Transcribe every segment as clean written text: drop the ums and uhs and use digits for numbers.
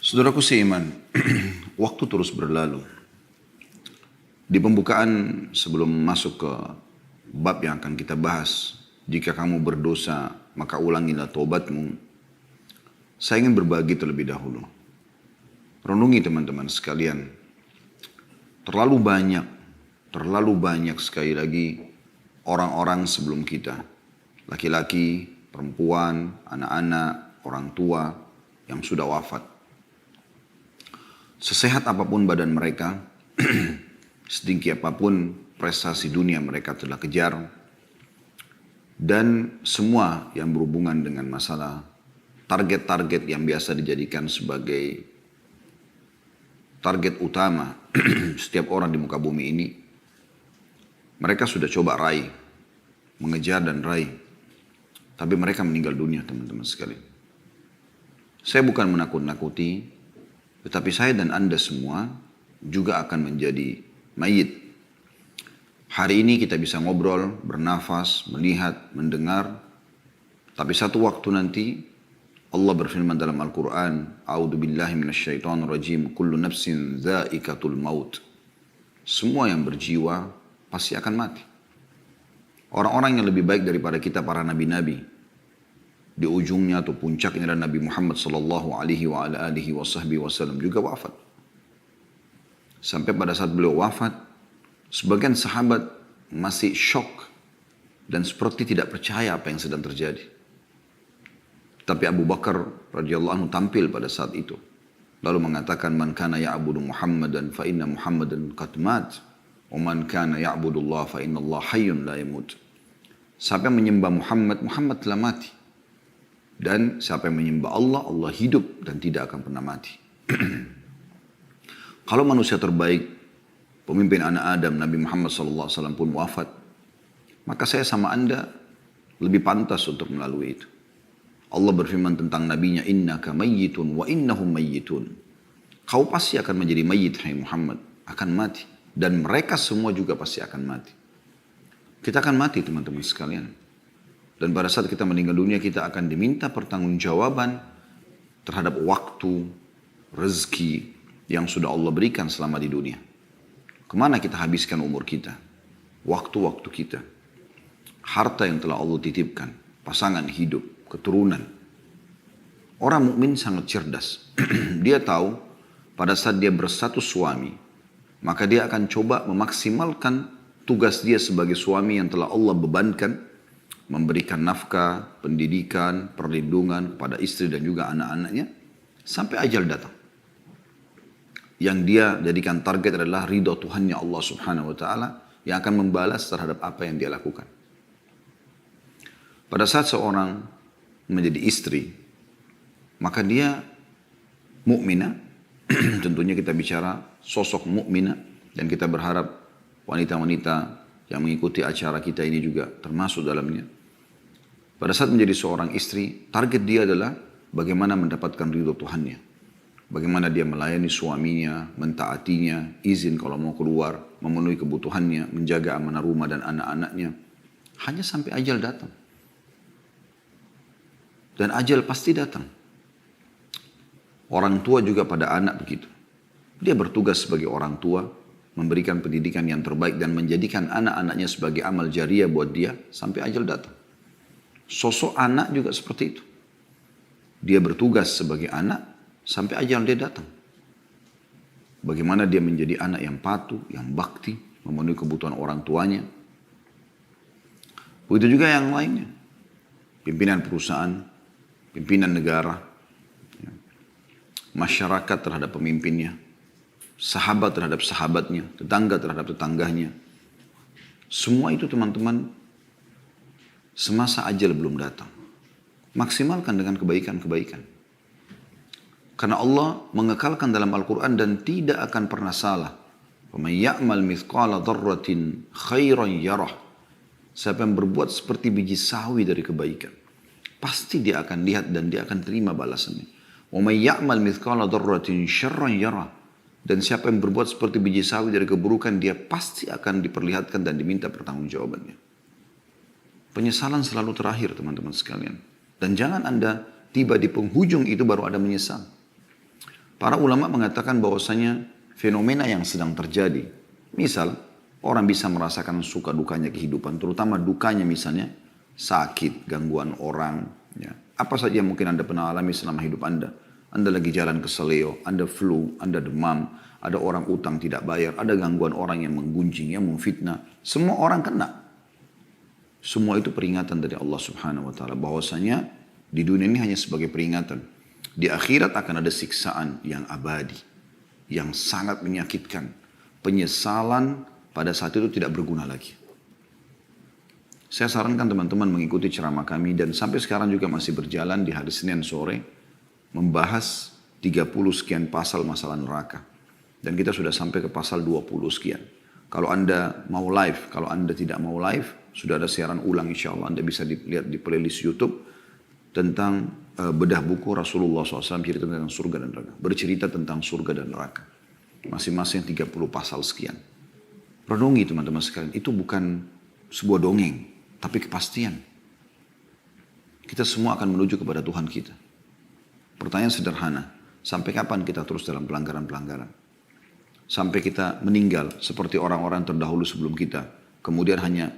Saudaraku seiman, waktu terus berlalu. Di pembukaan sebelum masuk ke bab yang akan kita bahas, jika kamu berdosa maka ulangilah taubatmu. Saya ingin berbagi terlebih dahulu. Renungi teman-teman sekalian, terlalu banyak sekali lagi orang-orang sebelum kita. Laki-laki, perempuan, anak-anak, orang tua yang sudah wafat. Sesehat apapun badan mereka, setinggi apapun prestasi dunia mereka telah kejar, dan semua yang berhubungan dengan masalah target-target yang biasa dijadikan sebagai target utama setiap orang di muka bumi ini, mereka sudah coba raih, mengejar dan raih, tapi mereka meninggal dunia teman-teman sekalian. Saya bukan menakut-nakuti, tetapi saya dan Anda semua juga akan menjadi mayit. Hari ini kita bisa ngobrol, bernafas, melihat, mendengar. Tapi satu waktu nanti Allah berfirman dalam Al-Quran, A'udzu billahi minasyaitonir rajim, kullu nafsin dha'iqatul maut. Semua yang berjiwa pasti akan mati. Orang-orang yang lebih baik daripada kita, para nabi-nabi, di ujungnya atau puncaknya adalah Nabi Muhammad sallallahu alaihi wasallam juga wafat. Sampai pada saat beliau wafat, sebagian sahabat masih syok dan seperti tidak percaya apa yang sedang terjadi. Tapi Abu Bakar radhiyallahu anhu tampil pada saat itu, lalu mengatakan, man kana ya'budu Muhammadan fa inna Muhammadan qad mat, wa man kana ya'budu Allah fa inna Allah hayyun la yamut. Siapa yang menyembah Muhammad, Muhammad telah mati. Dan siapa yang menyembah Allah, Allah hidup dan tidak akan pernah mati. Kalau manusia terbaik, pemimpin anak Adam, Nabi Muhammad SAW pun wafat, maka saya sama Anda lebih pantas untuk melalui itu. Allah berfirman tentang nabinya, innaka mayyitun wa innahum mayyitun. Kau pasti akan menjadi mayyit, hai Muhammad, akan mati. Dan mereka semua juga pasti akan mati. Kita akan mati teman-teman sekalian. Dan pada saat kita meninggal dunia, kita akan diminta pertanggungjawaban terhadap waktu, rezeki yang sudah Allah berikan selama di dunia. Kemana kita habiskan umur kita? Waktu-waktu kita. Harta yang telah Allah titipkan, pasangan hidup, keturunan. Orang mukmin sangat cerdas. Dia tahu pada saat dia berstatus suami, maka dia akan coba memaksimalkan tugas dia sebagai suami yang telah Allah bebankan, memberikan nafkah, pendidikan, perlindungan pada istri dan juga anak-anaknya, sampai ajal datang. Yang dia jadikan target adalah ridha Tuhannya Allah subhanahu wa ta'ala, yang akan membalas terhadap apa yang dia lakukan. Pada saat seorang menjadi istri, maka dia mukminah. Tentunya kita bicara sosok mukminah, dan kita berharap wanita-wanita yang mengikuti acara kita ini juga termasuk dalamnya. Pada saat menjadi seorang istri, target dia adalah bagaimana mendapatkan ridho Tuhannya. Bagaimana dia melayani suaminya, mentaatinya, izin kalau mau keluar, memenuhi kebutuhannya, menjaga amanah rumah dan anak-anaknya. Hanya sampai ajal datang. Dan ajal pasti datang. Orang tua juga pada anak begitu. Dia bertugas sebagai orang tua, memberikan pendidikan yang terbaik dan menjadikan anak-anaknya sebagai amal jariah buat dia sampai ajal datang. Sosok anak juga seperti itu. Dia bertugas sebagai anak sampai ajal dia datang. Bagaimana dia menjadi anak yang patuh, yang bakti, memenuhi kebutuhan orang tuanya. Begitu juga yang lainnya. Pimpinan perusahaan, pimpinan negara, masyarakat terhadap pemimpinnya, sahabat terhadap sahabatnya, tetangga terhadap tetangganya. Semua itu teman-teman, semasa ajal belum datang. Maksimalkan dengan kebaikan-kebaikan. Karena Allah mengekalkan dalam Al-Quran dan tidak akan pernah salah. وَمَنْ يَعْمَلْ مِثْقَالَ ذَرَّةٍ خَيْرًا يَرَهُ. Siapa yang berbuat seperti biji sawi dari kebaikan, pasti dia akan lihat dan dia akan terima balasannya. وَمَنْ يَعْمَلْ مِثْقَالَ ذَرَّةٍ شَرًّا يَرَهُ. Dan siapa yang berbuat seperti biji sawi dari keburukan, dia pasti akan diperlihatkan dan diminta pertanggungjawabannya. Penyesalan selalu terakhir teman-teman sekalian. Dan jangan Anda tiba di penghujung itu baru ada menyesal. Para ulama mengatakan bahwasanya fenomena yang sedang terjadi, misal orang bisa merasakan suka dukanya kehidupan, terutama dukanya misalnya sakit, gangguan orang, ya. Apa saja yang mungkin Anda pernah alami selama hidup Anda. Anda lagi jalan ke seleo, Anda flu, Anda demam, ada orang utang tidak bayar, ada gangguan orang yang menggunjing, yang memfitnah. Semua orang kena. Semua itu peringatan dari Allah Subhanahu wa taala bahwasanya di dunia ini hanya sebagai peringatan. Di akhirat akan ada siksaan yang abadi, yang sangat menyakitkan. Penyesalan pada saat itu tidak berguna lagi. Saya sarankan teman-teman mengikuti ceramah kami dan sampai sekarang juga masih berjalan di hari Senin sore membahas 30 sekian pasal masalah neraka. Dan kita sudah sampai ke pasal 20 sekian. Kalau Anda mau live, kalau Anda tidak mau live, sudah ada siaran ulang insya Allah. Anda bisa dilihat di playlist YouTube tentang bedah buku Rasulullah SAW cerita tentang surga dan neraka. Bercerita tentang surga dan neraka. Masing-masing 30 pasal sekian. Renungi teman-teman sekalian, itu bukan sebuah dongeng, tapi kepastian. Kita semua akan menuju kepada Tuhan kita. Pertanyaan sederhana, sampai kapan kita terus dalam pelanggaran-pelanggaran? Sampai kita meninggal seperti orang-orang terdahulu sebelum kita. Kemudian hanya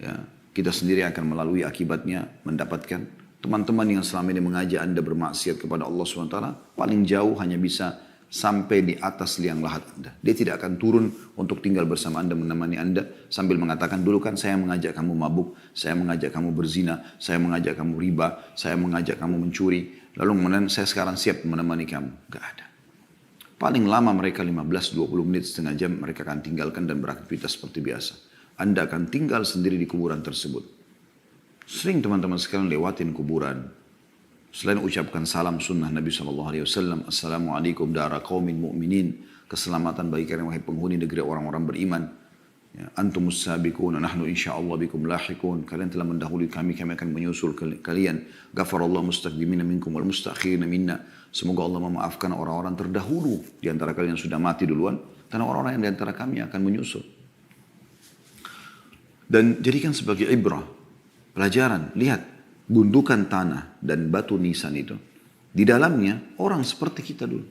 ya, kita sendiri akan melalui akibatnya mendapatkan. Teman-teman yang selama ini mengajak Anda bermaksiat kepada Allah SWT, paling jauh hanya bisa sampai di atas liang lahat Anda. Dia tidak akan turun untuk tinggal bersama Anda, menemani Anda sambil mengatakan, dulu kan saya mengajak kamu mabuk, saya mengajak kamu berzina, saya mengajak kamu riba, saya mengajak kamu mencuri, lalu kemudian saya sekarang siap menemani kamu. Gak ada. Paling lama mereka 15-20 menit, setengah jam mereka akan tinggalkan dan beraktivitas seperti biasa. Anda akan tinggal sendiri di kuburan tersebut. Sering teman-teman sekalian lewatin kuburan. Selain ucapkan salam sunnah Nabi SAW, Assalamualaikum dara qaumin mu'minin, keselamatan bagi kalian wahai penghuni negeri orang-orang beriman. Ya, antumus sabiqun, nahnu insyaallah bikum lahiqun. Kalian telah mendahului kami, kami akan menyusul kalian. Ghafarallahu mustaqdimina minkum wal mustakhirina minna. Semoga Allah memaafkan orang-orang terdahulu di antara kalian yang sudah mati duluan, dan orang-orang yang di antara kami akan menyusul. Dan jadikan sebagai ibrah, pelajaran. Lihat gundukan tanah dan batu nisan itu. Di dalamnya orang seperti kita dulu.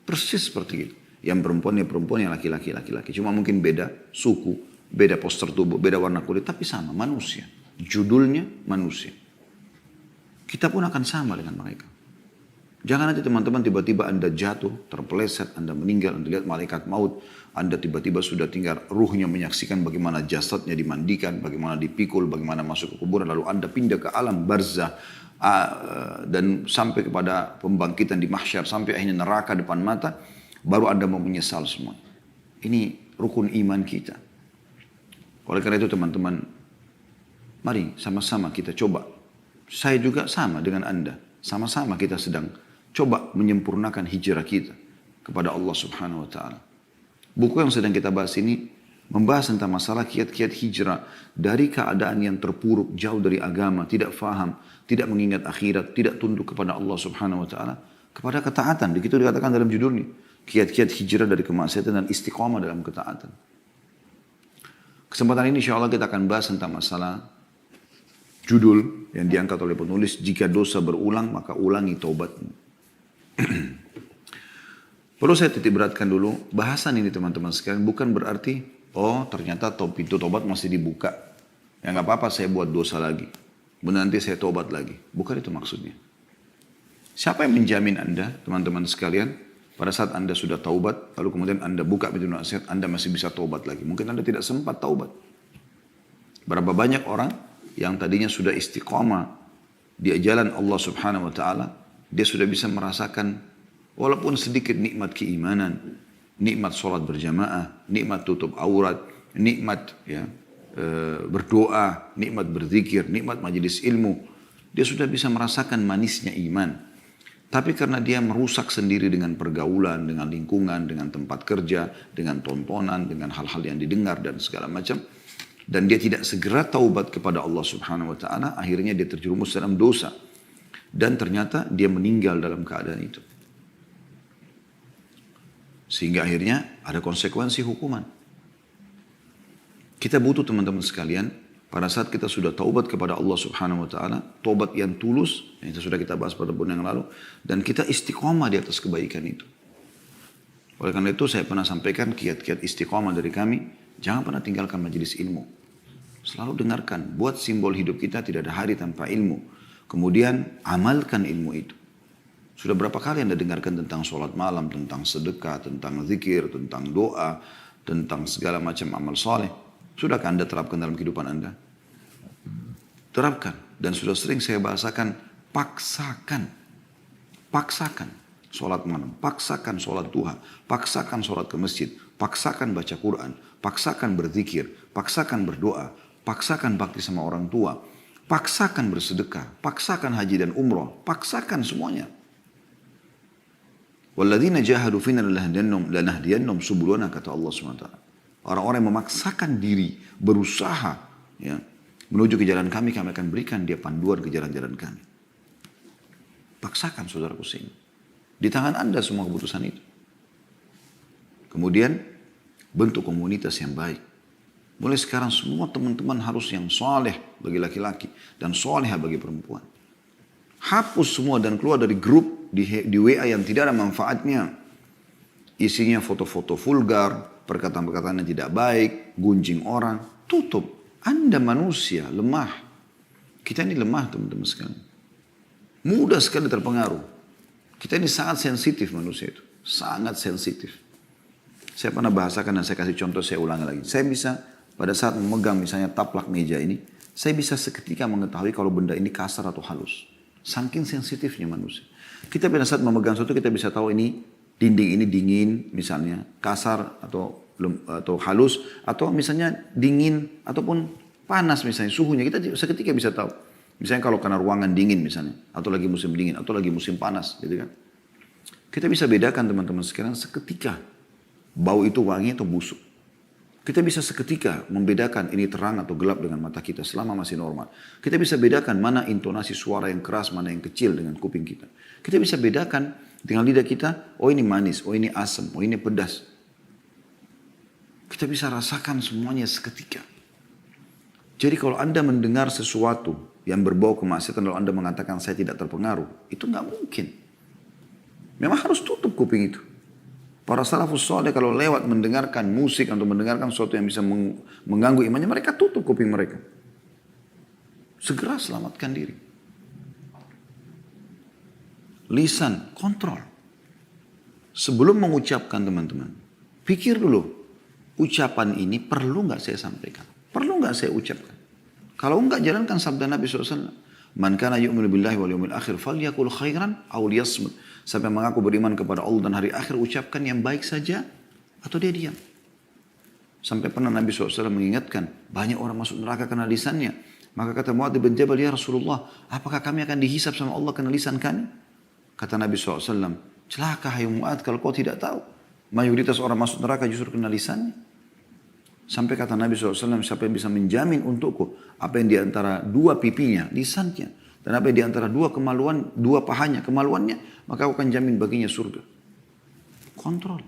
Persis seperti kita. Yang perempuan ya perempuan, yang laki-laki laki-laki. Cuma mungkin beda suku, beda postur tubuh, beda warna kulit, tapi sama manusia. Judulnya manusia. Kita pun akan sama dengan mereka. Jangan nanti teman-teman tiba-tiba Anda jatuh, terpeleset, Anda meninggal, Anda lihat malaikat maut, Anda tiba-tiba sudah tinggal ruhnya menyaksikan bagaimana jasadnya dimandikan, bagaimana dipikul, bagaimana masuk ke kuburan, lalu Anda pindah ke alam barzah dan sampai kepada pembangkitan di mahsyar, sampai akhirnya neraka depan mata, baru Anda mau menyesal semua. Ini rukun iman kita. Oleh karena itu teman-teman, mari sama-sama kita coba. Saya juga sama dengan Anda, sama-sama kita sedang coba menyempurnakan hijrah kita kepada Allah Subhanahu wa taala. Buku yang sedang kita bahas ini membahas tentang masalah kiat-kiat hijrah dari keadaan yang terpuruk, jauh dari agama, tidak faham, tidak mengingat akhirat, tidak tunduk kepada Allah Subhanahu wa taala, kepada ketaatan. Begitu dikatakan dalam judulnya, kiat-kiat hijrah dari kemaksiatan dan istiqamah dalam ketaatan. Kesempatan ini insyaallah kita akan bahas tentang masalah judul yang diangkat oleh penulis, jika dosa berulang maka ulangi taubatmu. Perlu saya titik beratkan dulu, bahasan ini teman-teman sekalian bukan berarti, oh ternyata pintu tobat masih dibuka. Ya nggak apa-apa saya buat dosa lagi. Benar nanti saya tobat lagi. Bukan itu maksudnya. Siapa yang menjamin Anda, teman-teman sekalian, pada saat Anda sudah taubat, lalu kemudian Anda buka pintu nasihat, Anda masih bisa taubat lagi. Mungkin Anda tidak sempat taubat. Berapa banyak orang yang tadinya sudah istiqamah di jalan Allah Subhanahu wa taala, dia sudah bisa merasakan walaupun sedikit nikmat keimanan, nikmat sholat berjamaah, nikmat tutup aurat, nikmat berdoa, nikmat berzikir, nikmat majelis ilmu. Dia sudah bisa merasakan manisnya iman. Tapi karena dia merusak sendiri dengan pergaulan, dengan lingkungan, dengan tempat kerja, dengan tontonan, dengan hal-hal yang didengar dan segala macam, dan dia tidak segera taubat kepada Allah Subhanahu wa taala, akhirnya dia terjerumus dalam dosa. Dan ternyata dia meninggal dalam keadaan itu. Sehingga akhirnya ada konsekuensi hukuman. Kita butuh teman-teman sekalian, pada saat kita sudah taubat kepada Allah Subhanahu wa taala, taubat yang tulus, yang sudah kita bahas pada bulan yang lalu, dan kita istiqomah di atas kebaikan itu. Oleh karena itu saya pernah sampaikan kiat-kiat istiqomah dari kami, jangan pernah tinggalkan majelis ilmu. Selalu dengarkan, buat simbol hidup kita tidak ada hari tanpa ilmu. Kemudian amalkan ilmu itu. Sudah berapa kali Anda dengarkan tentang sholat malam, tentang sedekah, tentang zikir, tentang doa, tentang segala macam amal soleh. Sudahkah Anda terapkan dalam kehidupan Anda? Terapkan. Dan sudah sering saya bahasakan, paksakan. Paksakan sholat malam, paksakan sholat duha, paksakan sholat ke masjid, paksakan baca Quran, paksakan berzikir, paksakan berdoa, paksakan bakti sama orang tua, paksakan bersedekah, paksakan haji dan umroh, paksakan semuanya. Walladzina jahadu fina lanahdiyannahum subulana, kata Allah SWT. Orang-orang yang memaksakan diri, berusaha ya, menuju ke jalan kami, kami akan berikan dia panduan ke jalan-jalan kami. Paksakan saudaraku sini. Di tangan Anda semua keputusan itu. Kemudian bentuk komunitas yang baik. Mulai sekarang semua teman-teman harus yang soleh bagi laki-laki dan solehah bagi perempuan. Hapus semua dan keluar dari grup di WA yang tidak ada manfaatnya. Isinya foto-foto vulgar, perkataan-perkataan yang tidak baik, gunjing orang. Tutup. Anda manusia lemah. Kita ini lemah teman-teman sekalian. Mudah sekali terpengaruh. Kita ini sangat sensitif manusia itu. Sangat sensitif. Saya pernah bahasakan dan saya kasih contoh, saya ulangi lagi. Saya bisa pada saat memegang misalnya taplak meja ini, saya bisa seketika mengetahui kalau benda ini kasar atau halus. Saking sensitifnya manusia. Kita pada saat memegang sesuatu kita bisa tahu ini dinding ini dingin misalnya, kasar atau halus, atau misalnya dingin ataupun panas misalnya suhunya. Kita seketika bisa tahu. Misalnya kalau karena ruangan dingin misalnya, atau lagi musim dingin, atau lagi musim panas, gitu kan. Kita bisa bedakan teman-teman sekarang seketika bau itu wangi atau busuk. Kita bisa seketika membedakan ini terang atau gelap dengan mata kita selama masih normal. Kita bisa bedakan mana intonasi suara yang keras, mana yang kecil dengan kuping kita. Kita bisa bedakan dengan lidah kita, oh ini manis, oh ini asam, oh ini pedas. Kita bisa rasakan semuanya seketika. Jadi kalau Anda mendengar sesuatu yang berbau kemaksiatan lalu Anda mengatakan saya tidak terpengaruh, itu nggak mungkin. Memang harus tutup kuping itu. Para salafus saleh kalau lewat mendengarkan musik atau mendengarkan sesuatu yang bisa mengganggu imannya, mereka tutup kuping mereka. Segera selamatkan diri. Lisan, kontrol. Sebelum mengucapkan teman-teman, pikir dulu, ucapan ini perlu nggak saya sampaikan? Perlu nggak saya ucapkan? Kalau enggak, jalankan sabda Nabi SAW. Man kana yu'minu billahi wal yawmil akhir falyakul khairan aw liyasmut. Siapa yang mengaku beriman kepada Allah dan hari akhir, ucapkan yang baik saja atau dia diam. Sampai pernah Nabi SAW mengingatkan, banyak orang masuk neraka karena lisannya. Maka kata Mu'adz bin Jabal, ya Rasulullah, apakah kami akan dihisab sama Allah karena lisan kami? Kata Nabi SAW, celaka hai Mu'adz kalau kau tidak tahu. Mayoritas orang masuk neraka justru karena lisannya. Sampai kata Nabi SAW, siapa yang bisa menjamin untukku apa yang diantara dua pipinya, lisannya, dan apa yang diantara dua kemaluan, dua pahanya, kemaluannya, maka aku akan jamin baginya surga. Kontrol.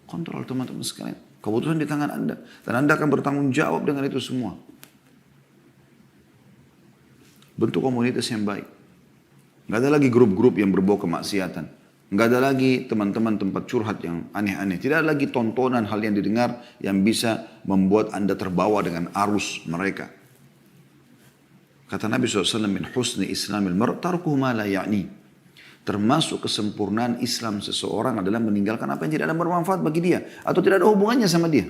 Kontrol teman-teman sekalian. Keputusan di tangan Anda. Dan Anda akan bertanggung jawab dengan itu semua. Bentuk komunitas yang baik. Nggak ada lagi grup-grup yang berbau kemaksiatan. Nggak ada lagi teman-teman tempat curhat yang aneh-aneh. Tidak ada lagi tontonan hal yang didengar yang bisa membuat Anda terbawa dengan arus mereka. Kata Nabi SAW, min husni islamil mar' tarkuhu ma la ya'ni. Termasuk kesempurnaan Islam seseorang adalah meninggalkan apa yang tidak ada bermanfaat bagi dia. Atau tidak ada hubungannya sama dia.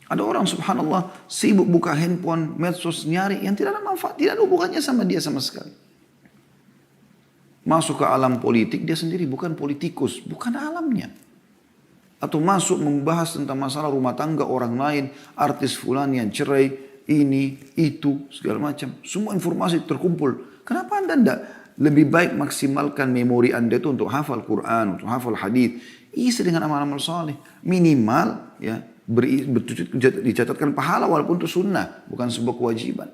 Ada orang subhanallah sibuk buka handphone, medsos, nyari yang tidak ada manfaat. Tidak ada hubungannya sama dia sama sekali. Masuk ke alam politik, dia sendiri bukan politikus, bukan alamnya. Atau masuk membahas tentang masalah rumah tangga orang lain, artis fulan yang cerai, ini, itu, segala macam. Semua informasi terkumpul. Kenapa Anda tidak lebih baik maksimalkan memori Anda itu untuk hafal Quran, untuk hafal hadis, isi dengan amal-amal saleh. Minimal ya dicatatkan pahala walaupun itu sunnah, bukan sebuah kewajiban.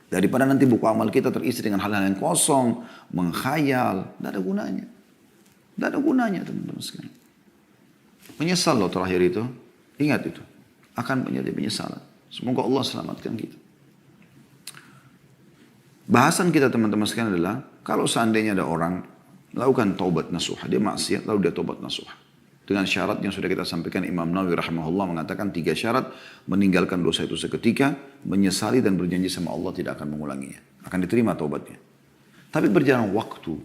Daripada nanti buku amal kita terisi dengan hal-hal yang kosong, menghayal, tidak ada gunanya. Tidak ada gunanya teman-teman sekalian. Menyesal loh terakhir itu, ingat itu. Akan menjadi penyesalan. Semoga Allah selamatkan kita. Bahasan kita teman-teman sekalian adalah, kalau seandainya ada orang Lakukan taubat nasuha. Dia maksiat lalu dia taubat nasuha. Dengan syarat yang sudah kita sampaikan, Imam Nawawi rahimahullah mengatakan 3 syarat: meninggalkan dosa itu seketika, menyesali dan berjanji sama Allah tidak akan mengulanginya. Akan diterima taubatnya. Tapi berjalan waktu,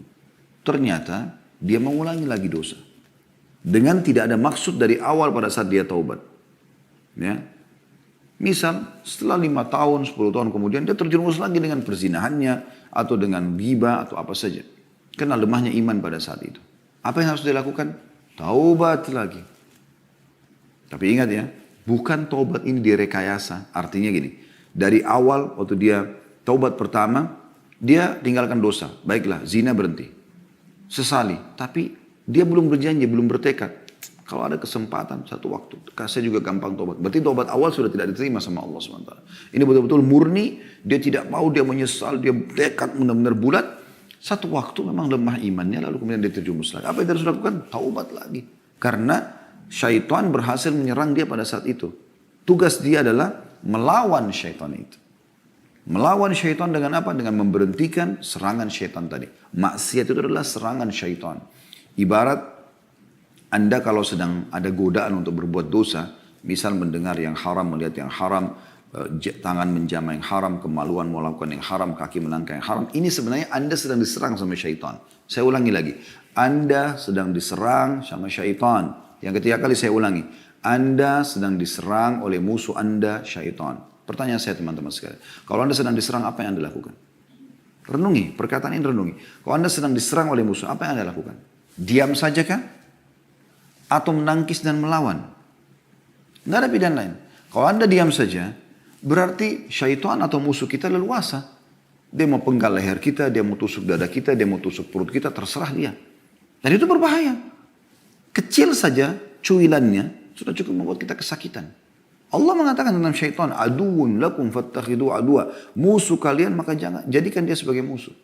ternyata dia mengulangi lagi dosa. Dengan tidak ada maksud dari awal pada saat dia taubat. Ya. Misal setelah 5 tahun, 10 tahun kemudian dia terjerumus lagi dengan perzinahannya atau dengan ghibah atau apa saja. Karena lemahnya iman pada saat itu. Apa yang harus dilakukan? Taubat lagi. Tapi ingat ya, bukan taubat ini direkayasa. Artinya gini, dari awal waktu dia taubat pertama, dia tinggalkan dosa. Baiklah, zina berhenti. Sesali, tapi dia belum berjanji, belum bertekad. Kalau ada kesempatan satu waktu, saya juga gampang taubat. Berarti taubat awal sudah tidak diterima sama Allah SWT. Ini betul-betul murni, dia tidak mau, dia menyesal, dia tekad benar-benar bulat. Satu waktu memang lemah imannya, lalu kemudian dia terjumus lagi. Apa yang harus dilakukan? Taubat lagi. Karena syaitan berhasil menyerang dia pada saat itu. Tugas dia adalah melawan syaitan itu. Melawan syaitan dengan apa? Dengan memberhentikan serangan syaitan tadi. Maksiat itu adalah serangan syaitan. Ibarat Anda kalau sedang ada godaan untuk berbuat dosa, misal mendengar yang haram, melihat yang haram, tangan menjamah yang haram, kemaluan melakukan yang haram, kaki melangkah yang haram. Ini sebenarnya Anda sedang diserang sama syaitan. Saya ulangi lagi. Anda sedang diserang sama syaitan. Yang ketiga kali saya ulangi. Anda sedang diserang oleh musuh Anda, syaitan. Pertanyaan saya teman-teman sekalian. Kalau Anda sedang diserang, apa yang Anda lakukan? Renungi, perkataan ini renungi. Kalau Anda sedang diserang oleh musuh, apa yang Anda lakukan? Diam saja kah? Atau menangkis dan melawan? Tidak ada pilihan lain. Kalau Anda diam saja, berarti syaitan atau musuh kita leluasa. Dia mau penggal leher kita, dia mau tusuk dada kita, dia mau tusuk perut kita, terserah dia. Dan itu berbahaya. Kecil saja cuilannya sudah cukup membuat kita kesakitan. Allah mengatakan tentang syaitan, aduun lakum fattakhidu adua. Musuh kalian maka jangan jadikan dia sebagai musuh.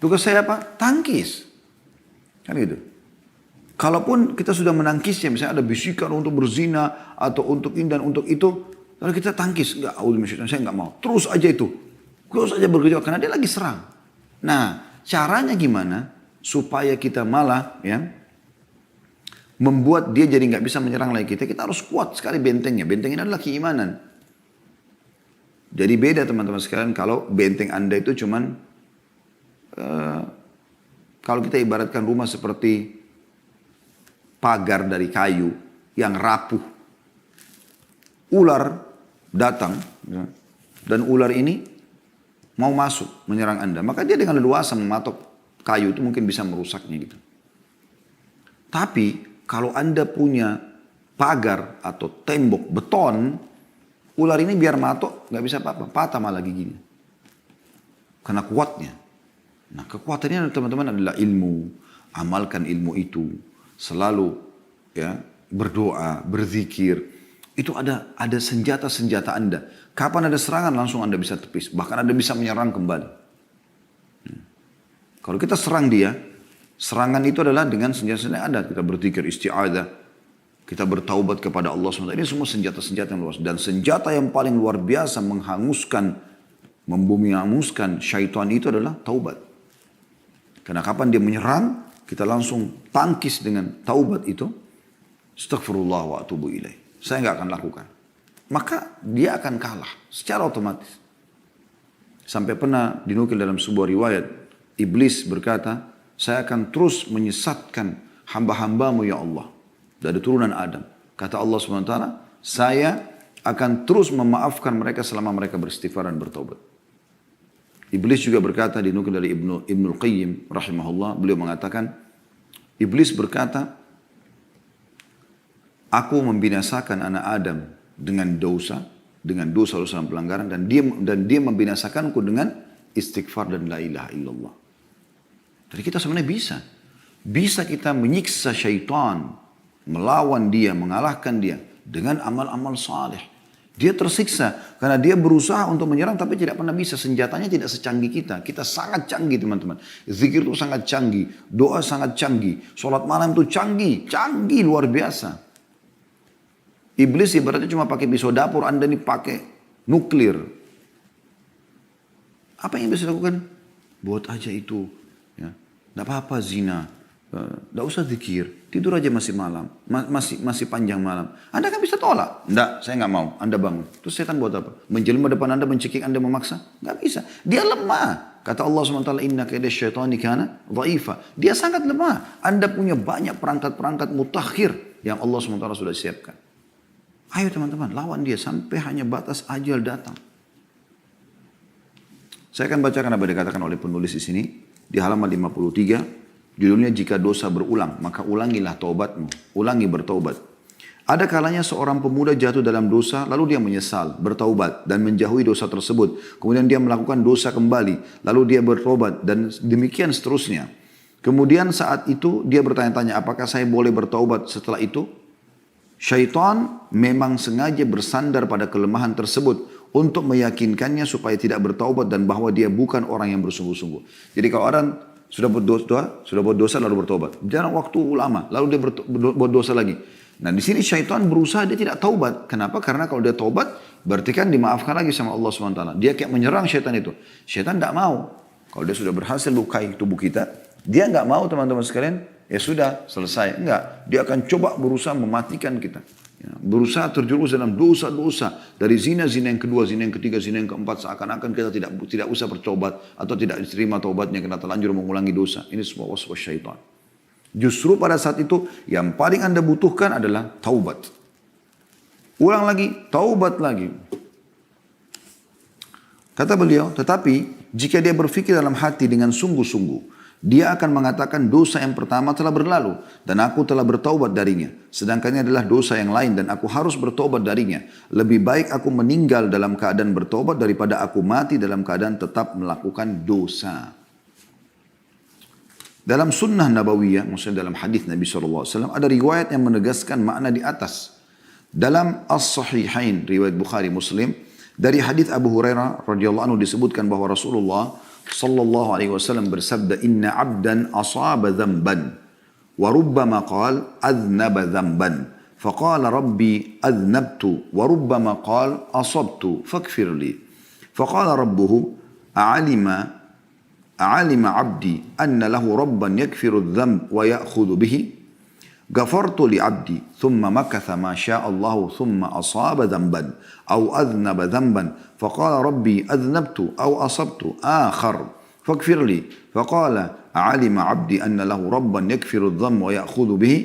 Tugas saya apa? Tangkis. Kan gitu. Kalaupun kita sudah menangkisnya, misalnya ada bisikan untuk berzina atau untuk ini dan untuk itu, lalu kita tangkis, enggak, saya enggak mau. Terus aja itu. Terus aja bergejolak karena dia lagi serang. Nah, caranya gimana supaya kita malah ya membuat dia jadi enggak bisa menyerang lagi kita? Kita harus kuat sekali bentengnya. Benteng ini adalah keimanan. Jadi beda teman-teman sekalian kalau benteng Anda itu cuman kalau kita ibaratkan rumah seperti pagar dari kayu yang rapuh. Ular datang dan ular ini mau masuk menyerang Anda. Maka dia dengan leluasa mematok kayu itu mungkin bisa merusaknya gitu. Tapi kalau Anda punya pagar atau tembok beton, ular ini biar matok nggak bisa apa-apa, patah malah giginya. Karena kuatnya. Nah kekuatannya teman-teman adalah ilmu. Amalkan ilmu itu. Selalu ya berdoa, berzikir. Itu ada senjata-senjata Anda. Kapan ada serangan langsung Anda bisa tepis. Bahkan Anda bisa menyerang kembali. Kalau kita serang dia, serangan itu adalah dengan senjata-senjata Anda. Kita berzikir isti'adah. Kita bertaubat kepada Allah SWT. Ini semua senjata-senjata yang luas. Dan senjata yang paling luar biasa menghanguskan, membumi-hanguskan syaitan itu adalah taubat. Karena kapan dia menyerang, kita langsung tangkis dengan taubat itu. Astaghfirullah wa atubu ilaih. Saya nggak akan lakukan. Maka dia akan kalah secara otomatis. Sampai pernah dinukil dalam sebuah riwayat. Iblis berkata, saya akan terus menyesatkan hamba-hambamu ya Allah. Dari turunan Adam. Kata Allah SWT, saya akan terus memaafkan mereka selama mereka beristighfar dan bertaubat. Iblis juga berkata, dinukil dari Ibnul Qayyim rahimahullah, beliau mengatakan, Iblis berkata, aku membinasakan anak Adam dengan dosa dan pelanggaran, dan dia membinasakanku dengan istighfar dan la ilaha illallah. Jadi kita sebenarnya bisa kita menyiksa syaitan, melawan dia, mengalahkan dia dengan amal-amal saleh. Dia tersiksa karena dia berusaha untuk menyerang tapi tidak pernah bisa. Senjatanya tidak secanggih kita. Kita sangat canggih teman-teman. Zikir itu sangat canggih. Doa sangat canggih. Sholat malam itu canggih. Canggih luar biasa. Iblis ibaratnya cuma pakai pisau dapur. Anda ini pakai nuklir. Apa yang bisa dilakukan? Buat aja itu. Ya. Tidak apa-apa zina. Tidak usah zikir. Tidur aja masih malam. Masih panjang malam. Anda kan bisa tolak. Tidak, saya nggak mau. Anda bangun. Terus setan buat apa? Menjelma depan Anda, mencekik Anda, memaksa? Nggak bisa. Dia lemah. Kata Allah SWT, inna kaida syaitani kana dha'ifa. Dia sangat lemah. Anda punya banyak perangkat-perangkat mutakhir yang Allah SWT sudah siapkan. Ayo teman-teman, lawan dia sampai hanya batas ajal datang. Saya akan bacakan apa dikatakan oleh penulis di sini. Di halaman 53. Judulnya, jika dosa berulang, maka ulangilah taubatmu. Ulangi bertaubat. Ada kalanya seorang pemuda jatuh dalam dosa, lalu dia menyesal, bertaubat, dan menjauhi dosa tersebut. Kemudian dia melakukan dosa kembali, lalu dia bertaubat, dan demikian seterusnya. Kemudian saat itu dia bertanya-tanya, apakah saya boleh bertaubat setelah itu? Syaitan memang sengaja bersandar pada kelemahan tersebut untuk meyakinkannya supaya tidak bertaubat dan bahwa dia bukan orang yang bersungguh-sungguh. Jadi kalau orang sudah buat dosa lalu bertobat. Jarang waktu lama, lalu dia buat dosa lagi. Nah di sini syaitan berusaha dia tidak taubat. Kenapa? Karena kalau dia taubat, berarti kan dimaafkan lagi sama Allah SWT. Dia kayak menyerang syaitan itu. Syaitan tidak mau. Kalau dia sudah berhasil lukai tubuh kita, dia nggak mau teman-teman sekalian, ya sudah selesai. Enggak, dia akan coba berusaha mematikan kita. Ya, berusaha terjerumus dalam dosa-dosa. Dari zina yang kedua, zina yang ketiga, zina yang keempat. Seakan-akan kita tidak usah bertobat. Atau tidak diterima taubatnya karena terlanjur mengulangi dosa. Ini semua waswas syaitan. Justru pada saat itu yang paling Anda butuhkan adalah taubat. Ulang lagi, taubat lagi. Kata beliau, tetapi jika dia berpikir dalam hati dengan sungguh-sungguh, dia akan mengatakan dosa yang pertama telah berlalu dan aku telah bertaubat darinya. Sedangkan ini adalah dosa yang lain dan aku harus bertaubat darinya. Lebih baik aku meninggal dalam keadaan bertaubat daripada aku mati dalam keadaan tetap melakukan dosa. Dalam sunnah nabawiyah, maksudnya dalam hadis Nabi SAW, ada riwayat yang menegaskan makna di atas. Dalam As-Sahihain, riwayat Bukhari Muslim, dari hadis Abu Hurairah radhiyallahu anhu disebutkan bahwa Rasulullah sallallahu alaihi wasallam bersabda, inna abdan asaba dhanban wa rubbama qala adhnaba dhanban faqala rabbi adhnabtu wa rubbama qala asabtu faghfir li faqala rabbuhu a'alima abdi anna lahu rabban yakfiru adh-dhanb wa ya'khudhu bihi ghafartu li abdi thumma makatha ma syaa Allah thumma asaba dhanban aw adhnaba dhanban faqala rabbi adhnabtu aw asabtu akhar faghfir li faqala a'alima abdi anna lahu rabban yakfiru adh-dhanb wa ya'khudhu bihi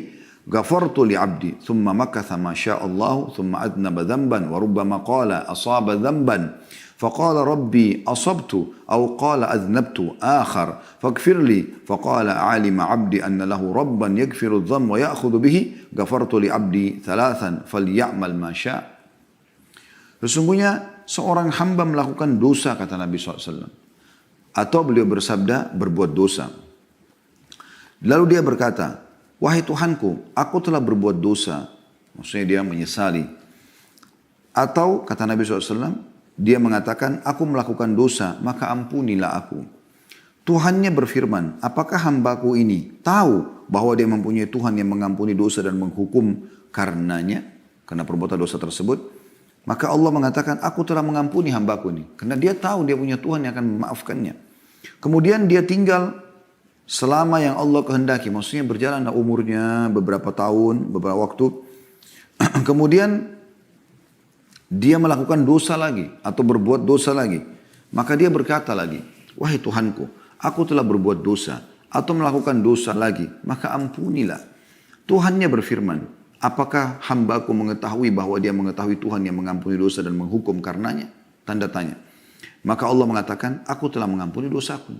ghafartu li abdi thumma makatha ma syaa Allah thumma adhnaba dhanban wa rubbama qala asaba dhanban فقال ربي أصبت أو قال أذنبت آخر فاغفر لي فقال علم عبدي أن له ربا يغفر الذنب ويأخذ به غفرت لعبدي ثلاثا فليعمل ما شاء. Sesungguhnya seorang hamba melakukan dosa, kata Nabi SAW. Atau beliau bersabda, berbuat dosa. Lalu dia berkata, wahai Tuhanku, aku telah berbuat dosa. Maksudnya dia menyesali. Atau kata Nabi SAW, dia mengatakan, aku melakukan dosa, maka ampunilah aku. Tuhannya berfirman, apakah hambaku ini tahu bahwa dia mempunyai Tuhan yang mengampuni dosa dan menghukum karenanya, karena perbuatan dosa tersebut? Maka Allah mengatakan, aku telah mengampuni hambaku ini. Karena dia tahu dia punya Tuhan yang akan memaafkannya. Kemudian dia tinggal selama yang Allah kehendaki. Maksudnya berjalan umurnya beberapa tahun, beberapa waktu. Kemudian dia melakukan dosa lagi atau berbuat dosa lagi. Maka dia berkata lagi, wahai Tuhanku, aku telah berbuat dosa atau melakukan dosa lagi, maka ampunilah. Tuhannya berfirman, apakah hambaku mengetahui bahwa dia mengetahui Tuhan yang mengampuni dosa dan menghukum karenanya? Tanda tanya. Maka Allah mengatakan, aku telah mengampuni dosaku.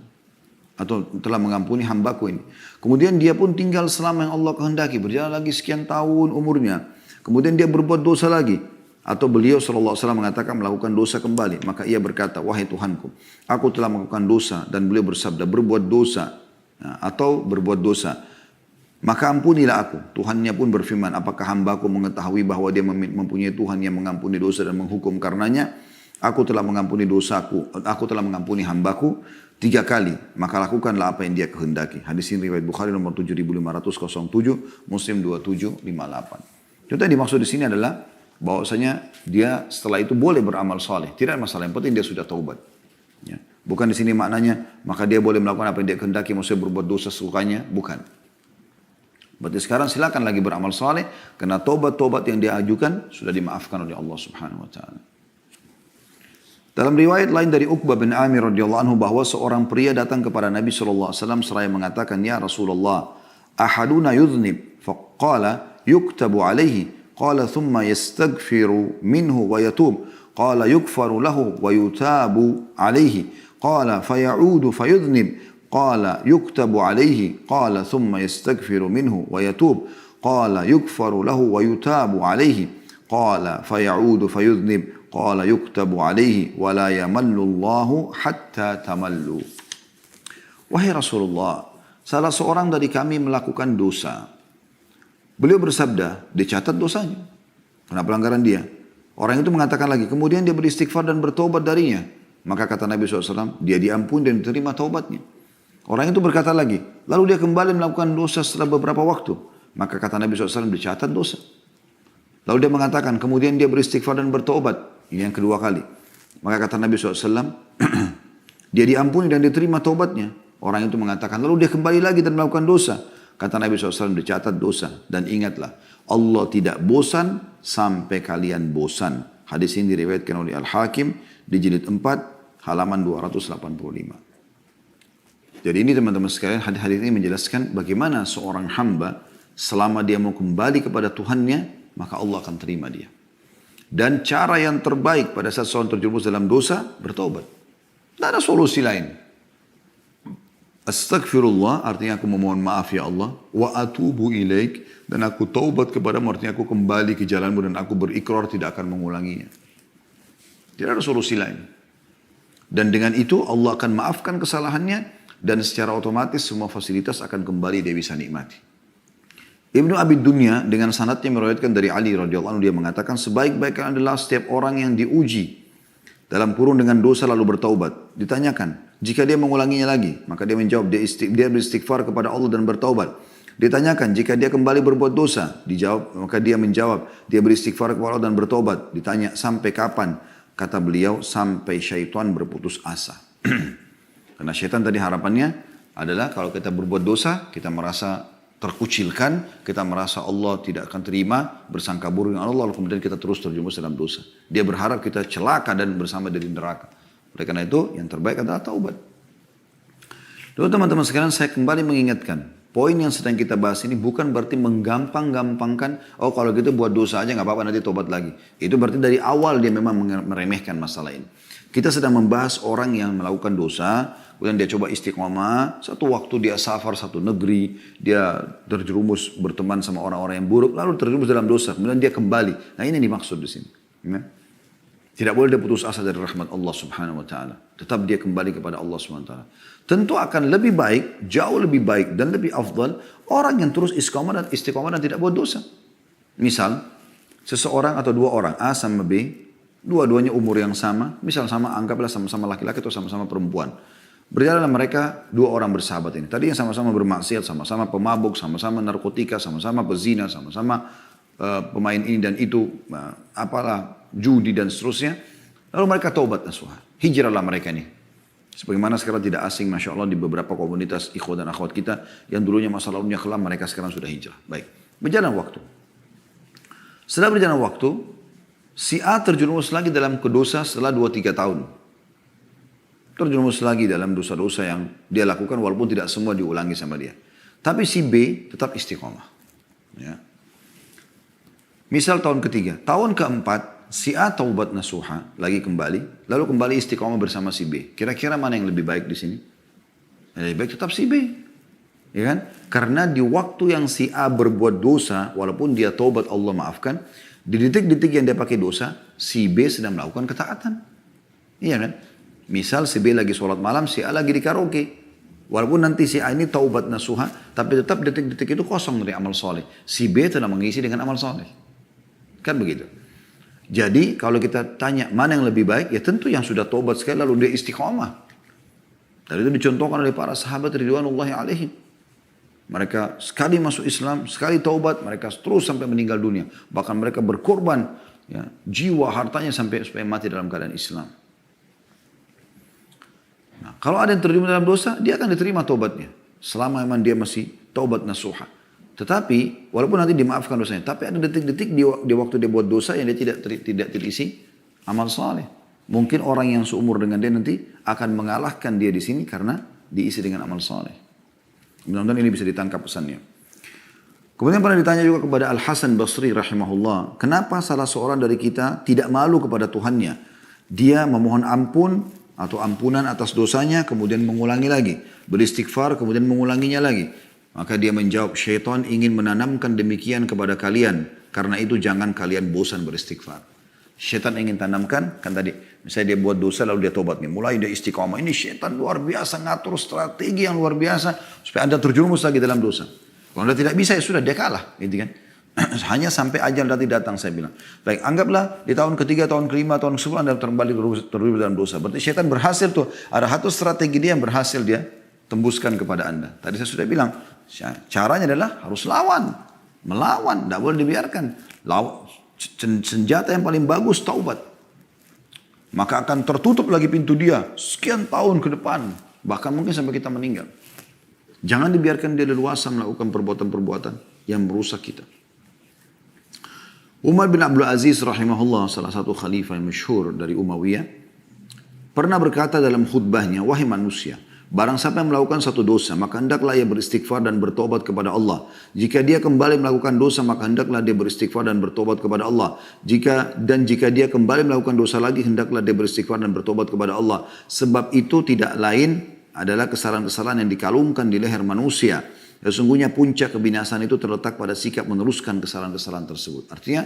Atau telah mengampuni hambaku ini. Kemudian dia pun tinggal selama yang Allah kehendaki. Berjalan lagi sekian tahun umurnya. Kemudian dia berbuat dosa lagi. Atau beliau SAW mengatakan melakukan dosa kembali. Maka ia berkata, wahai Tuhanku, aku telah melakukan dosa. Dan beliau bersabda, berbuat dosa. Atau berbuat dosa. Maka ampunilah aku. Tuhannya pun berfirman, apakah hambaku mengetahui bahwa dia mempunyai Tuhan yang mengampuni dosa dan menghukum karenanya? Aku telah mengampuni dosaku. Aku telah mengampuni hambaku 3 kali. Maka lakukanlah apa yang dia kehendaki. Hadis ini riwayat Bukhari nomor 7507, Muslim 2758. Contoh yang dimaksud di sini adalah bahwasanya dia setelah itu boleh beramal saleh, tidak ada masalah, yang penting dia sudah taubat. Ya. Bukan di sini maknanya, maka dia boleh melakukan apa yang dia kehendaki, maksudnya berbuat dosa sesukanya. Bukan. Berarti sekarang silakan lagi beramal saleh, karena tobat-tobat yang dia ajukan sudah dimaafkan oleh Allah Subhanahu Wa Taala. Dalam riwayat lain dari Uqbah bin Amir radhiyallahu anhu bahwa seorang pria datang kepada Nabi SAW seraya mengatakan, Ya Rasulullah, ahaduna yudhnib, faqala yuktabu alaihi, qala thumma yastaghfiru minhu wa yatub, qala yukfaru lahu wa yutabu alaihi, qala fayaudu fayudhnib, qala yuktabu alaihi, qala thumma yastaghfiru minhu wa yatub, qala yukfaru lahu wa yutabu alaihi, qala fayaudu fayudhnib, qala yuktabu alaihi wa la yamallu Allahu hatta tamallu. Wahai Rasulullah, salah seorang dari kami melakukan dosa. Beliau bersabda, dicatat dosanya. Karena pelanggaran dia. Orang itu mengatakan lagi, kemudian dia beristighfar dan bertobat darinya. Maka kata Nabi SAW, dia diampuni dan diterima taubatnya. Orang itu berkata lagi, lalu dia kembali melakukan dosa setelah beberapa waktu. Maka kata Nabi SAW, dicatat dosa. Lalu dia mengatakan, kemudian dia beristighfar dan bertobat. Ini yang kedua kali. Maka kata Nabi SAW, dia diampuni dan diterima taubatnya. Orang itu mengatakan, lalu dia kembali lagi dan melakukan dosa. Kata Nabi SAW, dicatat dosa. Dan ingatlah, Allah tidak bosan sampai kalian bosan. Hadis ini diriwayatkan oleh Al-Hakim di jilid 4, halaman 285. Jadi ini teman-teman sekalian, hadis ini menjelaskan bagaimana seorang hamba selama dia mau kembali kepada Tuhannya, maka Allah akan terima dia. Dan cara yang terbaik pada saat seorang terjerumus dalam dosa, bertobat. Tidak ada solusi lain. Astaghfirullah, artinya aku memohon maaf ya Allah. Wa atubu ilaik, dan aku taubat kepadamu, artinya aku kembali ke jalanmu dan aku berikrar tidak akan mengulanginya. Tidak ada solusi lain. Dan dengan itu Allah akan maafkan kesalahannya dan secara otomatis semua fasilitas akan kembali dia bisa nikmati. Ibnu Abi Dunya dengan sanadnya meriwayatkan dari Ali radhiyallahu anhu, dia mengatakan sebaik-baiknya adalah setiap orang yang diuji dalam kurung dengan dosa lalu bertaubat. Ditanyakan, jika dia mengulanginya lagi, maka dia menjawab, dia beristighfar kepada Allah dan bertaubat. Ditanyakan, jika dia kembali berbuat dosa, maka dia menjawab, dia beristighfar kepada Allah dan bertaubat. Ditanya, sampai kapan? Kata beliau, sampai syaitan berputus asa. Karena syaitan tadi harapannya adalah kalau kita berbuat dosa, kita merasa terkucilkan, kita merasa Allah tidak akan terima, bersangka buruk dengan Allah, lalu kemudian kita terus terjerumus dalam dosa. Dia berharap kita celaka dan bersama dari neraka. Oleh karena itu, yang terbaik adalah taubat. Lalu teman-teman sekalian, saya kembali mengingatkan, poin yang sedang kita bahas ini bukan berarti menggampang-gampangkan, oh kalau gitu buat dosa aja nggak apa-apa nanti tobat lagi. Itu berarti dari awal dia memang meremehkan masalah ini. Kita sedang membahas orang yang melakukan dosa, kemudian dia coba istiqomah, satu waktu dia safar satu negeri, dia terjerumus berteman sama orang-orang yang buruk, lalu terjerumus dalam dosa, kemudian dia kembali. Nah ini dimaksud di sini. Ya. Tidak boleh dia putus asa dari rahmat Allah Subhanahu Wa Taala. Tetap dia kembali kepada Allah Subhanahu Wa Taala. Tentu akan lebih baik, jauh lebih baik dan lebih afdal orang yang terus istiqomah dan tidak buat dosa. Misal, seseorang atau dua orang, A sama B, dua-duanya umur yang sama, misal sama, anggaplah sama-sama laki-laki atau sama-sama perempuan. Berjalan mereka, dua orang bersahabat ini. Tadi yang sama-sama bermaksiat, sama-sama pemabuk, sama-sama narkotika, sama-sama pezina, sama-sama pemain ini dan itu, apalah, judi dan seterusnya. Lalu mereka taubat nasuha. Hijrahlah mereka ini. Sebagaimana sekarang tidak asing, Masya Allah, di beberapa komunitas ikhwah dan akhwat kita, yang dulunya masa lalunya kelam, mereka sekarang sudah hijrah. Baik. Berjalan waktu. Setelah berjalan waktu, si A terjerumus lagi dalam kedosa setelah 2-3 tahun. Terjerumus lagi dalam dosa-dosa yang dia lakukan, walaupun tidak semua diulangi sama dia. Tapi si B tetap istiqomah. Ya. Misal tahun ketiga, tahun keempat, si A taubat nasuha, lagi kembali, lalu kembali istiqomah bersama si B. Kira-kira mana yang lebih baik di sini? Yang lebih baik tetap si B. Ya kan? Karena di waktu yang si A berbuat dosa, walaupun dia taubat Allah maafkan, di detik-detik yang dia pakai dosa, si B sedang melakukan ketaatan. Iya kan? Misal si B lagi sholat malam, si A lagi di karaoke. Walaupun nanti si A ini taubat nasuha, tapi tetap detik-detik itu kosong dari amal soleh. Si B telah mengisi dengan amal soleh. Kan begitu. Jadi kalau kita tanya mana yang lebih baik, ya tentu yang sudah taubat sekali lalu dia istiqomah. Dan itu dicontohkan oleh para sahabat ridwanullahi alaihim. Mereka sekali masuk Islam, sekali taubat, mereka terus sampai meninggal dunia. Bahkan mereka berkorban ya, jiwa hartanya sampai supaya mati dalam keadaan Islam. Kalau ada yang terjun dalam dosa, dia akan diterima taubatnya. Selama memang dia masih taubat nasuha. Tetapi, walaupun nanti dimaafkan dosanya, tapi ada detik-detik di waktu dia buat dosa yang dia tidak terisi amal saleh. Mungkin orang yang seumur dengan dia nanti akan mengalahkan dia di sini karena diisi dengan amal saleh. Mudah-mudahan ini bisa ditangkap pesannya. Kemudian pernah ditanya juga kepada Al-Hasan Basri rahimahullah, kenapa salah seorang dari kita tidak malu kepada Tuhannya? Dia memohon ampun atau ampunan atas dosanya, kemudian mengulangi lagi. Beristighfar, kemudian mengulanginya lagi. Maka dia menjawab, syaitan ingin menanamkan demikian kepada kalian. Karena itu jangan kalian bosan beristighfar. Syaitan ingin tanamkan, kan tadi, misalnya dia buat dosa lalu dia tobat nih. Mulai dia istiqomah, ini syaitan luar biasa, ngatur strategi yang luar biasa. Supaya anda terjerumus lagi dalam dosa. Kalau anda tidak bisa ya sudah, dia kalah. Gitu kan. Hanya sampai ajal nanti datang saya bilang. Baik, anggaplah di tahun ketiga, tahun kelima, tahun ke-10 anda kembali terlibat dalam dosa. Berarti syaitan berhasil tuh. Ada satu strategi dia yang berhasil dia tembuskan kepada anda. Tadi saya sudah bilang, caranya adalah harus lawan. Melawan, tidak boleh dibiarkan. Senjata yang paling bagus, taubat. Maka akan tertutup lagi pintu dia sekian tahun ke depan. Bahkan mungkin sampai kita meninggal. Jangan dibiarkan dia leluasa melakukan perbuatan-perbuatan yang merusak kita. Umar bin Abdul Aziz rahimahullah, salah satu khalifah yang masyhur dari Umayyah, pernah berkata dalam khutbahnya, wahai manusia, barang siapa yang melakukan satu dosa, maka hendaklah ia beristighfar dan bertobat kepada Allah. Jika dia kembali melakukan dosa, maka hendaklah dia beristighfar dan bertobat kepada Allah. Jika dia kembali melakukan dosa lagi, hendaklah dia beristighfar dan bertobat kepada Allah. Sebab itu tidak lain adalah kesalahan-kesalahan yang dikalungkan di leher manusia. Sesungguhnya puncak kebinasaan itu terletak pada sikap meneruskan kesalahan-kesalahan tersebut. Artinya,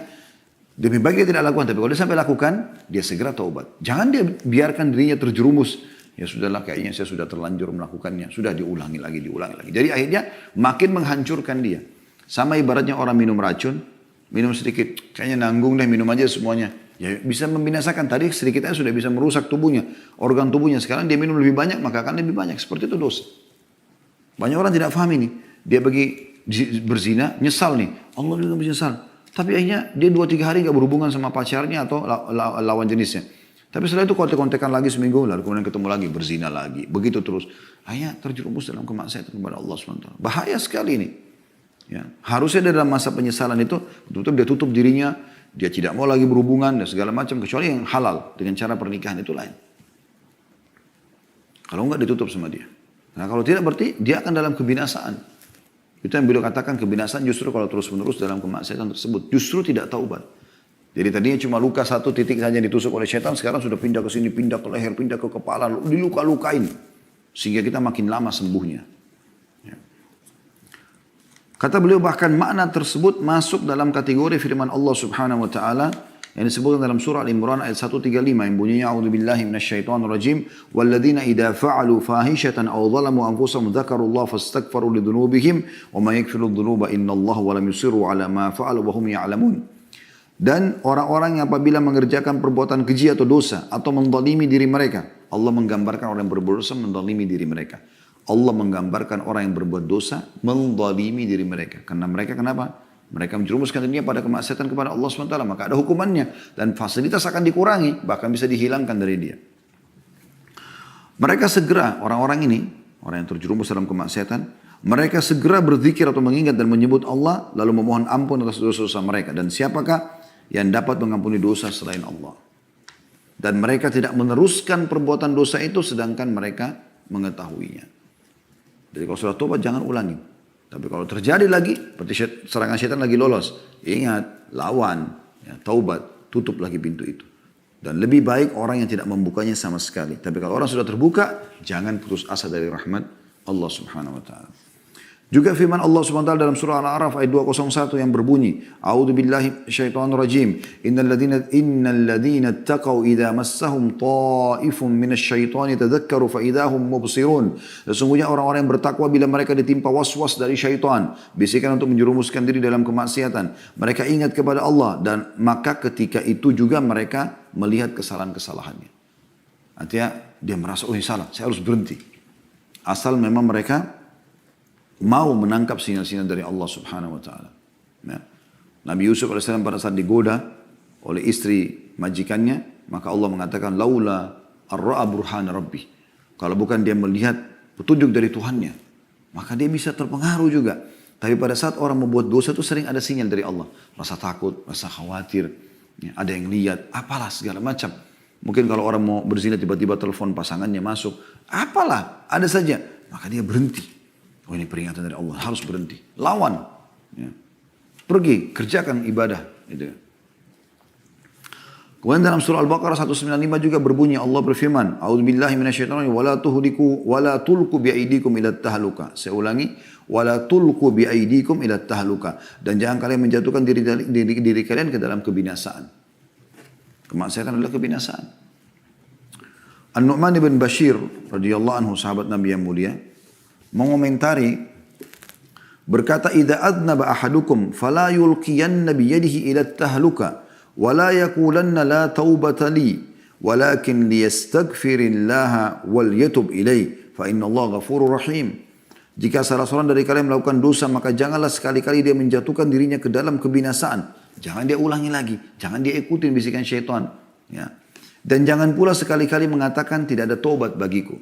lebih baik dia tidak lakukan, tapi kalau dia sampai lakukan, dia segera taubat. Jangan dia biarkan dirinya terjerumus. Ya sudahlah, kayaknya saya sudah terlanjur melakukannya. Sudah diulangi lagi. Jadi akhirnya makin menghancurkan dia. Sama ibaratnya orang minum racun, minum sedikit, kayaknya nanggung deh, minum aja semuanya. Ya bisa membinasakan, tadi sedikitnya sudah bisa merusak tubuhnya, organ tubuhnya. Sekarang dia minum lebih banyak, maka akan lebih banyak. Seperti itu dosa. Banyak orang tidak paham ini. Dia pergi berzina, nyesal nih. Allah juga menyesal. Tapi akhirnya dia 2-3 hari gak berhubungan sama pacarnya atau lawan jenisnya. Tapi setelah itu kontek-kontekan lagi seminggu, lalu kemudian ketemu lagi, berzina lagi. Begitu terus. Akhirnya terjerumus dalam kemaksiatan kepada Allah SWT. Bahaya sekali ini. Ya. Harusnya dalam masa penyesalan itu, betul-betul dia tutup dirinya. Dia tidak mau lagi berhubungan dan segala macam. Kecuali yang halal dengan cara pernikahan itu lain. Kalau enggak ditutup sama dia. Nah kalau tidak berarti dia akan dalam kebinasaan. Itu yang beliau katakan, kebinasaan justru kalau terus-menerus dalam kemaksiatan tersebut. Justru tidak taubat. Jadi tadinya cuma luka satu titik saja yang ditusuk oleh syaitan. Sekarang sudah pindah ke sini, pindah ke leher, pindah ke kepala. Diluka-lukain. Sehingga kita makin lama sembuhnya. Ya. Kata beliau bahkan makna tersebut masuk dalam kategori firman Allah subhanahu wa ta'ala. Yang disebutkan dalam surah Al-Imran ayat 135 yang bunyinya a'udzubillahi minasyaitonirrajim walladzina idza fa'alu fahishatan aw zalamu anfusahum dzakarullaha fastaghfaru lidzunubihim wa may yaghfiru dzunuba innallaha wa lam yusirru ala ma fa'alu wa hum ya'lamun. Dan orang-orang yang apabila mengerjakan perbuatan keji atau dosa atau menzalimi diri mereka, Allah menggambarkan orang yang berbuat dosa menzalimi diri mereka. Allah menggambarkan orang yang berbuat dosa menzalimi diri mereka. Karena mereka kenapa? Mereka menjerumuskan dirinya pada kemaksiatan kepada Allah SWT. Maka ada hukumannya. Dan fasilitas akan dikurangi. Bahkan bisa dihilangkan dari dia. Mereka segera, orang-orang ini, orang yang terjerumus dalam kemaksiatan, mereka segera berzikir atau mengingat dan menyebut Allah, lalu memohon ampun atas dosa-dosa mereka. Dan siapakah yang dapat mengampuni dosa selain Allah? Dan mereka tidak meneruskan perbuatan dosa itu, sedangkan mereka mengetahuinya. Jadi kalau sudah tobat, jangan ulangi. Tapi kalau terjadi lagi, seperti serangan syaitan lagi lolos, ingat, lawan, ya, taubat, tutup lagi pintu itu. Dan lebih baik orang yang tidak membukanya sama sekali. Tapi kalau orang sudah terbuka, jangan putus asa dari rahmat Allah subhanahu wa ta'ala. Juga firman Allah subhanahu wa ta'ala dalam surah Al-A'raf ayat 201 yang berbunyi, A'udzu billahi syaitanir rajim. Innal ladzina taqaw idza massahum ta'ifun minasyaitani tadzakkaru fa idahum mubsirun. Sesungguhnya orang-orang yang bertakwa bila mereka ditimpa waswas dari syaitan, bisikan untuk menjerumuskan diri dalam kemaksiatan, mereka ingat kepada Allah dan maka ketika itu juga mereka melihat kesalahan-kesalahannya. Artinya dia merasa, oh ini salah, saya harus berhenti. Asal memang mereka mau menangkap sinyal-sinyal dari Allah subhanahu wa ta'ala. Ya. Nabi Yusuf AS pada saat digoda oleh istri majikannya, maka Allah mengatakan, laula arra'a burhana rabbi. Kalau bukan dia melihat petunjuk dari Tuhannya, maka dia bisa terpengaruh juga. Tapi pada saat orang membuat dosa itu sering ada sinyal dari Allah. Rasa takut, rasa khawatir, ya, ada yang lihat, apalah segala macam. Mungkin kalau orang mau berzina tiba-tiba telepon pasangannya masuk, apalah, ada saja. Maka dia berhenti. Oh ini peringatan dari Allah, harus berhenti. Lawan. Ya. Pergi, kerjakan ibadah. Gitu. Kemudian dalam surah Al-Baqarah 195 juga berbunyi Allah berfirman, A'udzubillahi minasyaitonir rajim, wala tuhliku wala tulqu biaidikum ila tahluka. Saya ulangi, wala tulqu biaidikum ila tahluka. Dan jangan kalian menjatuhkan diri kalian ke dalam kebinasaan. Kemaksiatan adalah kebinasaan. An-Nu'man bin Bashir radhiyallahu anhu, sahabat Nabi yang mulia, mengomentari berkata, idza adnaba ahadukum fala yulqiyanna bi yadihi ila tahluka. ولا يقولن لا توبة لي ولكن ليستغفر الله وليتب إليه فإن الله غفور رحيم. Jika salah seorang dari kalian melakukan dosa, maka janganlah sekali-kali dia menjatuhkan dirinya ke dalam kebinasaan. Jangan dia ulangi lagi, jangan dia ikutin bisikan syaitan. Ya. Dan jangan pula sekali-kali mengatakan tidak ada taubat bagiku.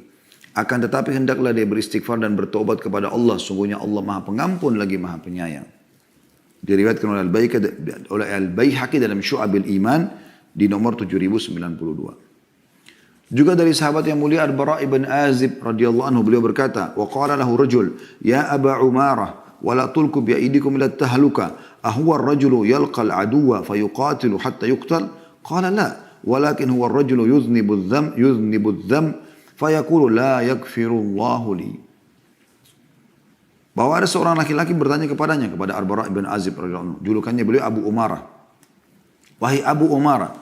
Akan tetapi hendaklah dia beristighfar dan bertobat kepada Allah. Sungguhnya Allah Maha Pengampun lagi Maha Penyayang. Diriwayatkan oleh Al-Baihaqi dalam Syu'abil Iman di nomor 7092. Juga dari sahabat yang mulia Al-Bara' ibn Azib radhiyallahu anhu, beliau berkata, wa qala lahu rajul ya Aba Umarah wa la tulku bi aydikum ila tahluka ahuwa ar-rajulu yalqa al-aduwa fayuqatilu hatta yuqtal qala la walakin huwa ar-rajulu yuznibu adh-dhanb fayaqulu la yaghfirullahu li. Bahwa ada seorang laki-laki bertanya kepadanya, kepada Al-Bara' ibn Azib radhiyallahu anhu, julukannya beliau Abu Umarah. Wahai Abu Umarah,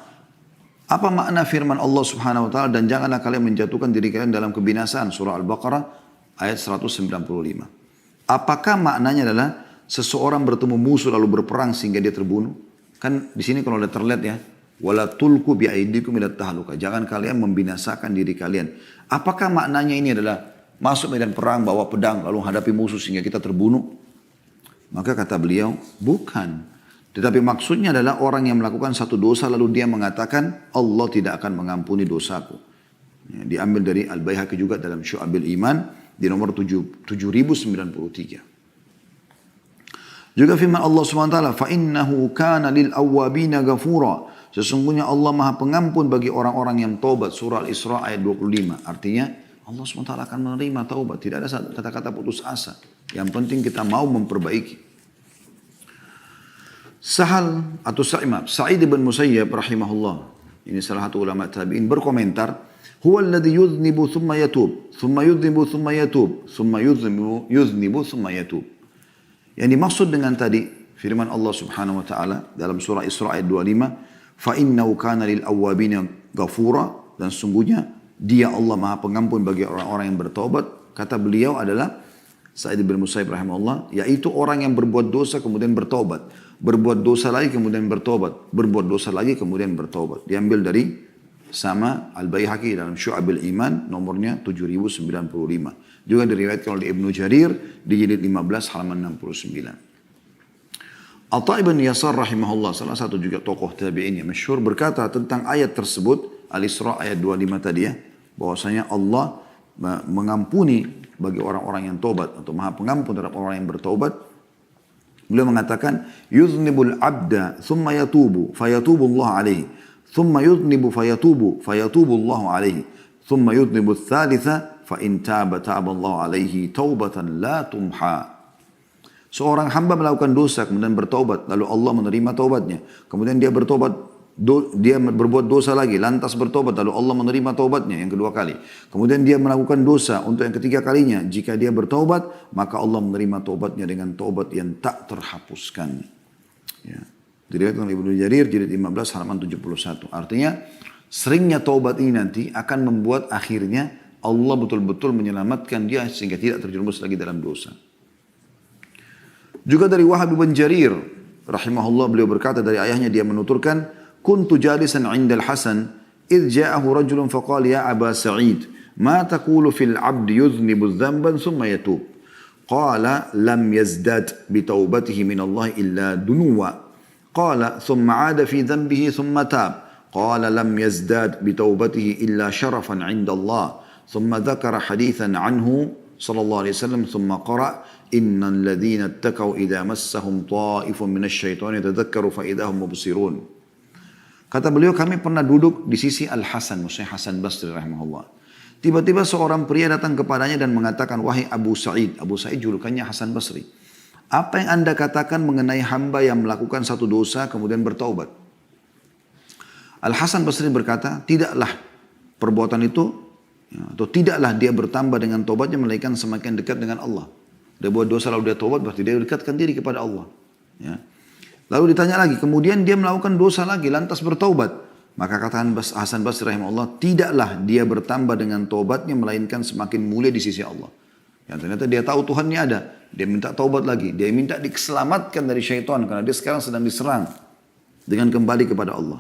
apa makna firman Allah Subhanahu wa taala, dan janganlah kalian menjatuhkan diri kalian dalam kebinasaan, surah Al-Baqarah ayat 195. Apakah maknanya adalah seseorang bertemu musuh lalu berperang sehingga dia terbunuh? Kan di sini kalau udah terlihat ya, wala tulku bi aidikum ila tahluka, jangan kalian membinasakan diri kalian. Apakah maknanya ini adalah masuk medan perang bawa pedang lalu hadapi musuh sehingga kita terbunuh? Maka kata beliau, bukan. Tetapi maksudnya adalah orang yang melakukan satu dosa lalu dia mengatakan Allah tidak akan mengampuni dosaku. Ya, diambil dari Al-Baihaqi juga dalam Syu'abil Iman di nomor 7093. Juga firman Allah SWT, فَإِنَّهُ كَانَ لِلْأَوَّابِينَ غَفُورًا. Sesungguhnya Allah Maha Pengampun bagi orang-orang yang taubat, surah Al-Isra ayat 25. Artinya Allah SWT akan menerima taubat. Tidak ada kata-kata putus asa. Yang penting kita mau memperbaiki. Sa'id bin Musayyab rahimahullah, ini salah satu ulama tabi'in, berkomentar, huwa alladhi yudhnibu thumma yatub, thumma yudhnibu thumma yatub, thumma yudhnibu thumma yatub. Yang dimaksud dengan tadi firman Allah Subhanahu wa taala dalam surah Isra ayat 25, fa innahu kana lil awwabina ghafura, dan sungguhnya dia Allah Maha Pengampun bagi orang-orang yang bertobat. Kata beliau adalah Sa'id bin Musayyib rahimahullah, yaitu orang yang berbuat dosa kemudian bertobat, berbuat dosa lagi kemudian bertobat, berbuat dosa lagi kemudian bertobat. Diambil dari sama Al-Baihaqi dalam Syu'abil Iman nomornya 7095. Juga diriwayatkan oleh Ibnu Jarir di jilid 15 halaman 69. Atha ibn Yasar rahimahullah, salah satu juga tokoh tabi'in yang masyhur, berkata tentang ayat tersebut, Al-Isra ayat 25 tadi ya, bahwasanya Allah mengampuni bagi orang-orang yang tobat atau Maha Pengampun terhadap orang yang bertobat. Beliau mengatakan, yuznibul abda thumma yatubu fayatubu Allah alaihi, thumma yuznibu fayatubu Allah alaihi, thumma yuznibu thalitha fa in taba Allah alaihi taubatan la tumha. Seorang hamba melakukan dosa kemudian bertobat, lalu Allah menerima taubatnya. Kemudian dia bertobat, dia berbuat dosa lagi, lantas bertobat, lalu Allah menerima taubatnya yang kedua kali. Kemudian dia melakukan dosa untuk yang ketiga kalinya. Jika dia bertobat, maka Allah menerima taubatnya dengan taubat yang tak terhapuskan. Ya. Diriwayatkan oleh Ibnu Jarir jilid 15 halaman 71. Artinya seringnya taubat ini nanti akan membuat akhirnya Allah betul-betul menyelamatkan dia sehingga tidak terjerumus lagi dalam dosa. Juga dari Wahab bin Jarir rahimahullah, beliau berkata dari ayahnya, dia menuturkan, kuntu jalisan 'inda al-Hasan idh ja'ahu rajulun faqala ya Aba Sa'id ma taqulu fil 'abdi yudhnibu dhanban thumma yatub. Qala lam yazdad bi taubatihi min Allah illa dunuwa. Qala thumma 'ada fi dhanbihi thumma tab. Qala lam yazdad bi taubatihi illa sharafan 'inda Allah. thumma dzakara haditsan anhu sallallahu alaihi wasallam thumma qara innal ladzina ittaqau idza massahum ta'ifun minasyaitani tadzakkaru fa idahum mubsirun. Kata beliau, kami pernah duduk di sisi Al-Hasan, maksudnya Hasan Basri rahimahullah. Tiba-tiba seorang pria datang kepadanya dan mengatakan, wahai Abu Sa'id. Abu Sa'id julukannya Hasan Basri. Apa yang anda katakan mengenai hamba yang melakukan satu dosa kemudian bertaubat? Al-Hasan Basri berkata, tidaklah perbuatan itu, atau tidaklah dia bertambah dengan taubatnya melainkan semakin dekat dengan Allah. Dia buat dosa lalu dia taubat, berarti dia dekatkan diri kepada Allah. Ya. Lalu ditanya lagi, kemudian dia melakukan dosa lagi, lantas bertaubat. Maka kata Hasan Basri rahimahullah, tidaklah dia bertambah dengan taubatnya melainkan semakin mulia di sisi Allah. Yang ternyata dia tahu Tuhannya ada. Dia minta taubat lagi. Dia minta diselamatkan dari syaitan karena dia sekarang sedang diserang dengan kembali kepada Allah.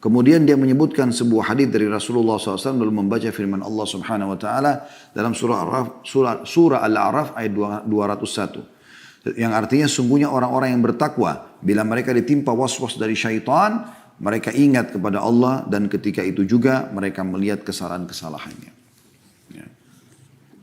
Kemudian dia menyebutkan sebuah hadis dari Rasulullah SAW lalu membaca firman Allah Subhanahu Wa Taala dalam surah Al-A'raf ayat 201. Yang artinya sungguhnya orang-orang yang bertakwa bila mereka ditimpa was-was dari syaitan, mereka ingat kepada Allah dan ketika itu juga mereka melihat kesalahan-kesalahannya. Ya.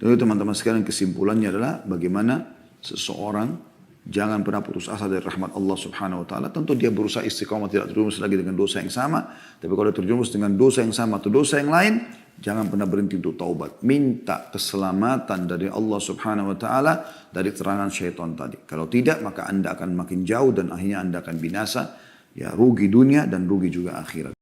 Jadi teman-teman sekalian kesimpulannya adalah bagaimana seseorang jangan pernah putus asa dari rahmat Allah Subhanahu Wa Taala. Tentu dia berusaha istiqamah tidak terjerumus lagi dengan dosa yang sama. Tapi kalau terjerumus dengan dosa yang sama atau dosa yang lain, jangan pernah berhenti untuk taubat. Minta keselamatan dari Allah Subhanahu Wa Taala dari serangan syaitan tadi. Kalau tidak, maka anda akan makin jauh dan akhirnya anda akan binasa. Ya, rugi dunia dan rugi juga akhirat.